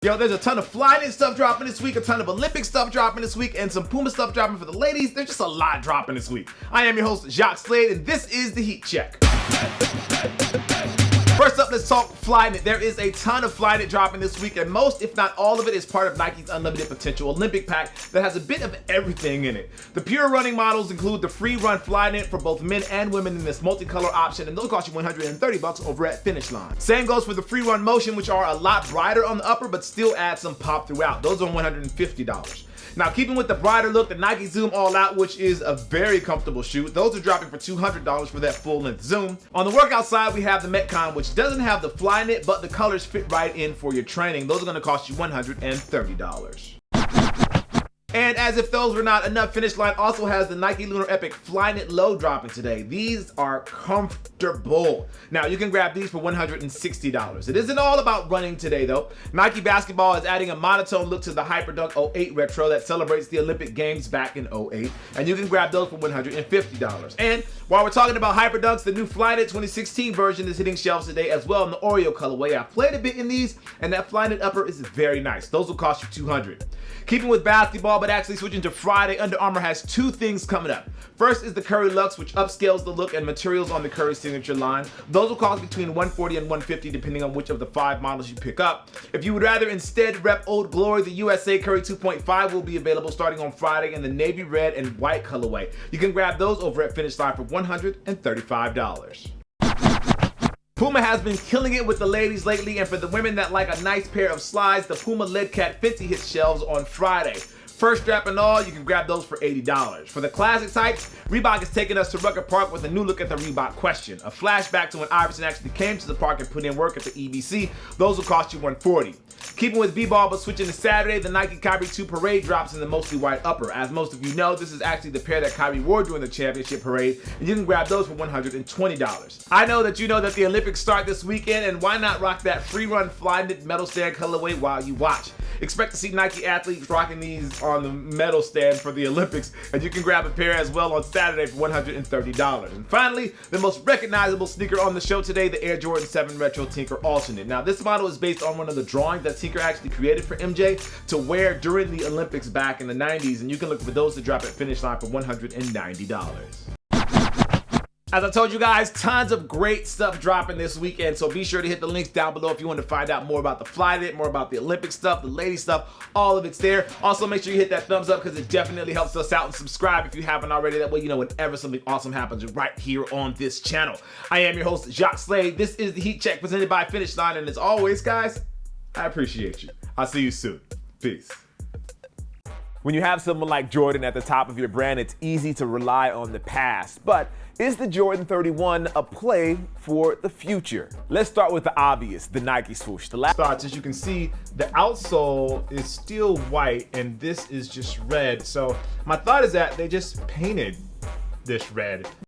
Yo, there's a ton of Flyknit stuff dropping this week, a ton of Olympic stuff dropping this week, and some Puma stuff dropping for the ladies. There's just a lot dropping this week. I am your host, Jacques Slade, and this is the Heat Check. First up, let's talk Flyknit. There is a ton of Flyknit dropping this week, and most, if not all of it, is part of Nike's Unlimited Potential Olympic pack that has a bit of everything in it. The pure running models include the free run Flyknit for both men and women in this multicolor option, and those cost you $130 over at Finish Line. Same goes for the free run motion, which are a lot brighter on the upper, but still add some pop throughout. Those are $150. Now, keeping with the brighter look, the Nike Zoom All Out, which is a very comfortable shoe, those are dropping for $200 for that full-length zoom. On the workout side, we have the Metcon, which doesn't have the Flyknit, but the colors fit right in for your training. Those are gonna cost you $130. And as if those were not enough, Finish Line also has the Nike Lunar Epic Flyknit Low dropping today. These are comfortable. Now, you can grab these for $160. It isn't all about running today, though. Nike Basketball is adding a monotone look to the Hyperdunk 08 Retro that celebrates the Olympic Games back in 08, and you can grab those for $150. And while we're talking about Hyperdunks, the new Flyknit 2016 version is hitting shelves today as well in the Oreo colorway. I've played a bit in these, and that Flyknit upper is very nice. Those will cost you $200. Keeping with basketball, but actually switching to Friday, Under Armour has two things coming up. First is the Curry Luxe, which upscales the look and materials on the Curry signature line. Those will cost between $140 and $150 depending on which of the 5 models you pick up. If you would rather instead rep Old Glory, the USA Curry 2.5 will be available starting on Friday in the navy red and white colorway. You can grab those over at Finish Line for $135. Puma has been killing it with the ladies lately, and for the women that like a nice pair of slides, the Puma Lead Cat 50 hits shelves on Friday. First strap and all, you can grab those for $80. For the classic types, Reebok is taking us to Rucker Park with a new look at the Reebok Question. A flashback to when Iverson actually came to the park and put in work at the EBC. Those will cost you $140. Keeping with b-ball but switching to Saturday, the Nike Kyrie 2 Parade drops in the mostly white upper. As most of you know, this is actually the pair that Kyrie wore during the championship parade, and you can grab those for $120. I know that you know that the Olympics start this weekend, and why not rock that free run Flyknit medal stand colorway while you watch? Expect to see Nike athletes rocking these on the medal stand for the Olympics, and you can grab a pair as well on Saturday for $130. And finally, the most recognizable sneaker on the show today, the Air Jordan 7 Retro Tinker Alternate. Now, this model is based on one of the drawings that Tinker actually created for MJ to wear during the Olympics back in the 90s, and you can look for those to drop at Finish Line for $190. As I told you guys, tons of great stuff dropping this weekend, so be sure to hit the links down below if you want to find out more about the Flyknit, more about the Olympic stuff, the lady stuff, all of it's there. Also, make sure you hit that thumbs up because it definitely helps us out, and subscribe if you haven't already. That way you know whenever something awesome happens right here on this channel. I am your host, Jacques Slade. This is the Heat Check presented by Finish Line, and as always, guys, I appreciate you. I'll see you soon. Peace. When you have someone like Jordan at the top of your brand, it's easy to rely on the past. But is the Jordan 31 a play for the future? Let's start with the obvious, the Nike swoosh. The last starts, as you can see, the outsole is still white and this is just red. So my thought is that they just painted this red.